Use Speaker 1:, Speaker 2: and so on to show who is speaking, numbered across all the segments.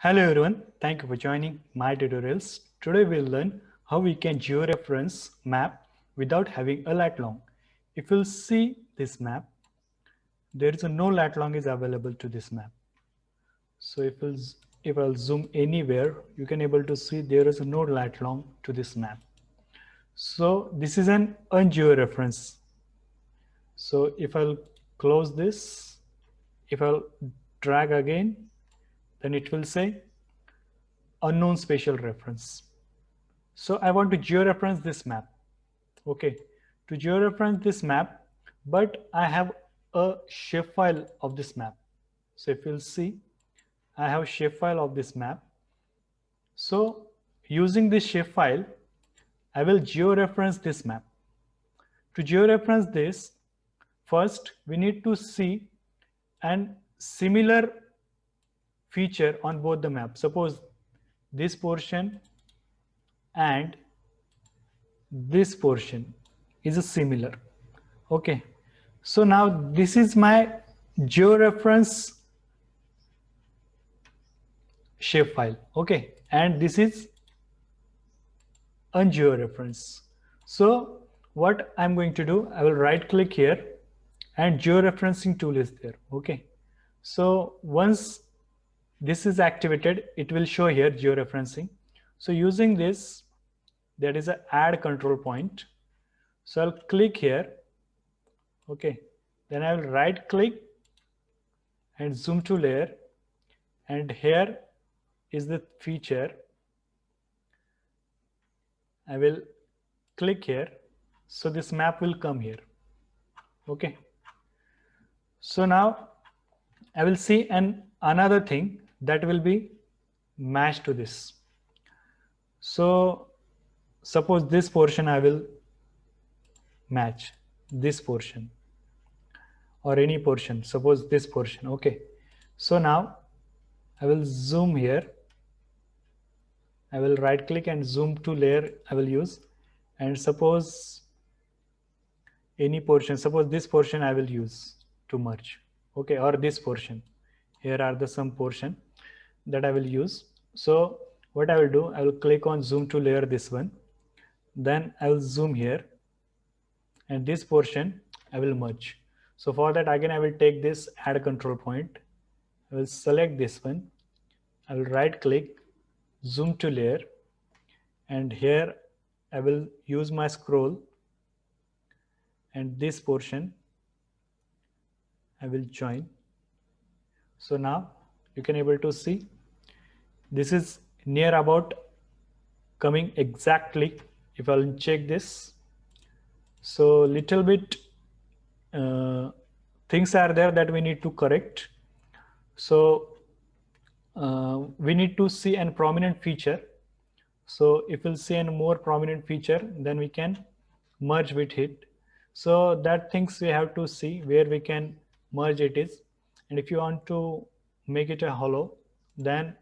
Speaker 1: Hello everyone, thank you for joining my tutorials. Today we'll learn how we can georeference map without having a lat long. If you'll see this map, there is no lat long is available to this map. So if I'll zoom anywhere, you can able to see there is no lat long to this map. So this is an ungeoreference. So if I'll close this, if I'll drag again, then it will say unknown spatial reference. So I want to georeference this map. Okay, to georeference this map, but I have a shapefile of this map. So if you'll see, I have a shapefile of this map. So using this shapefile, I will georeference this map. To georeference this, first we need to see an similar feature on both the maps. Suppose this portion and this portion is a similar. Okay, so now this is my georeference shapefile. Okay, and this is ungeoreference. So what I'm going to do, I will right click here and georeferencing tool is there. Okay, so once this is activated, it will show here georeferencing. So using this, there is a add control point. So I'll click here. Okay, then I will right click and zoom to layer, and here is the feature. I will click here, so this map will come here. Okay, so now I will see another thing that will be matched to this. So suppose this portion I will match this portion or any portion, suppose this portion. Okay, so now I will zoom here. I will right click and zoom to layer I will use, and suppose any portion, suppose this portion I will use to merge. Okay, or this portion. Here are the some portion that I will use. So what I will do, I will click on zoom to layer this one. Then I will zoom here, and this portion I will merge. So for that, again, I will take this add control point. I will select this one. I will right click, zoom to layer, and here I will use my scroll, and this portion I will join. So now you can able to see this is near about coming exactly. If I'll check this, so little bit things are there that we need to correct. So we need to see a prominent feature. So if we'll see a more prominent feature, then we can merge with it. So that things we have to see where we can merge it is. And if you want to make it a hollow, then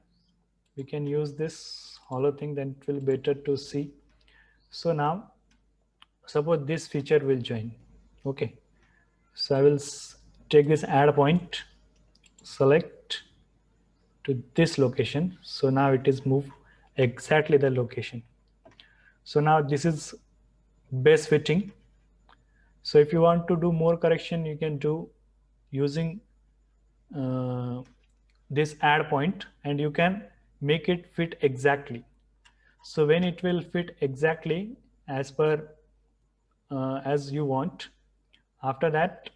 Speaker 1: we can use this hollow thing, then it will be better to see. So now suppose this feature will join. Okay, so I will take this add point, select to this location. So now it is moved exactly the location. So now this is base fitting. So if you want to do more correction, you can do using this add point, and you can make it fit exactly. So when it will fit exactly as per as you want, after that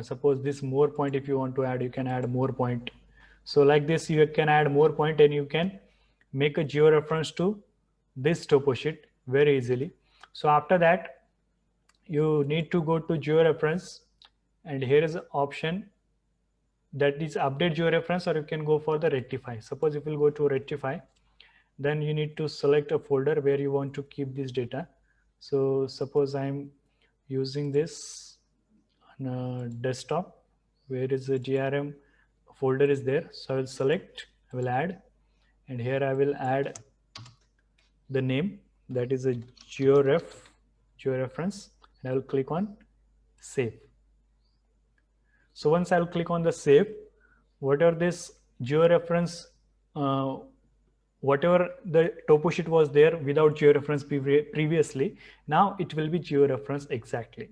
Speaker 1: suppose this more point, if you want to add, you can add more point. So like this you can add more point, and you can make a georeference to this topo sheet very easily. So after that you need to go to georeference, and here is an option that is update georeference, or you can go for the rectify. Suppose if you go to rectify, then you need to select a folder where you want to keep this data. So suppose I'm using this on a desktop, where is the GRM folder is there. So I will select, I will add, and here I will add the name, that is a georeference, and I will click on save. So once I will click on the save, whatever this georeference whatever the topo sheet was there without georeference previously, now it will be georeference exactly.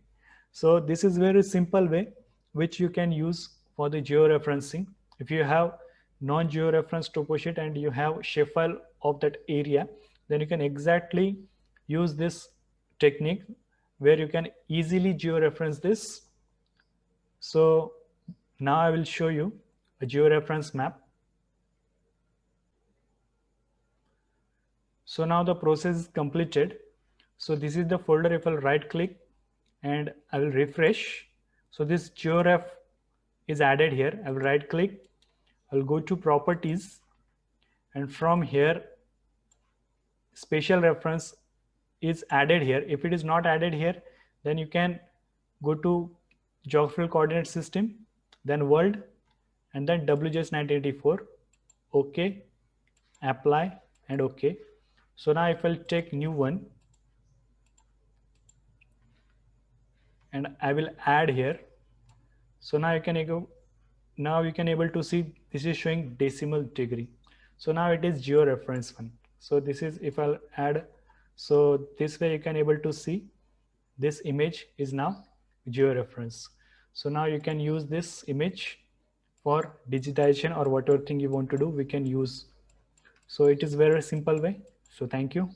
Speaker 1: So this is very simple way which you can use for the georeferencing. If you have non-georeference topo sheet and you have shapefile of that area, then you can exactly use this technique where you can easily georeference this. So now I will show you a georeference map. So now the process is completed. So this is the folder. If I'll right click and I will refresh, so this georef is added here. I will right click, I'll go to properties, and from here spatial reference is added here. If it is not added here, then you can go to geographical coordinate system, then world, and then WGS 1984. OK, apply, and OK. So now if I'll take new one and I will add here. So now you can go. Now you can able to see this is showing decimal degree. So now it is georeference one. So this is, if I'll add, so this way you can able to see this image is now georeference. So now you can use this image for digitization or whatever thing you want to do, we can use. So it is very simple way. So thank you.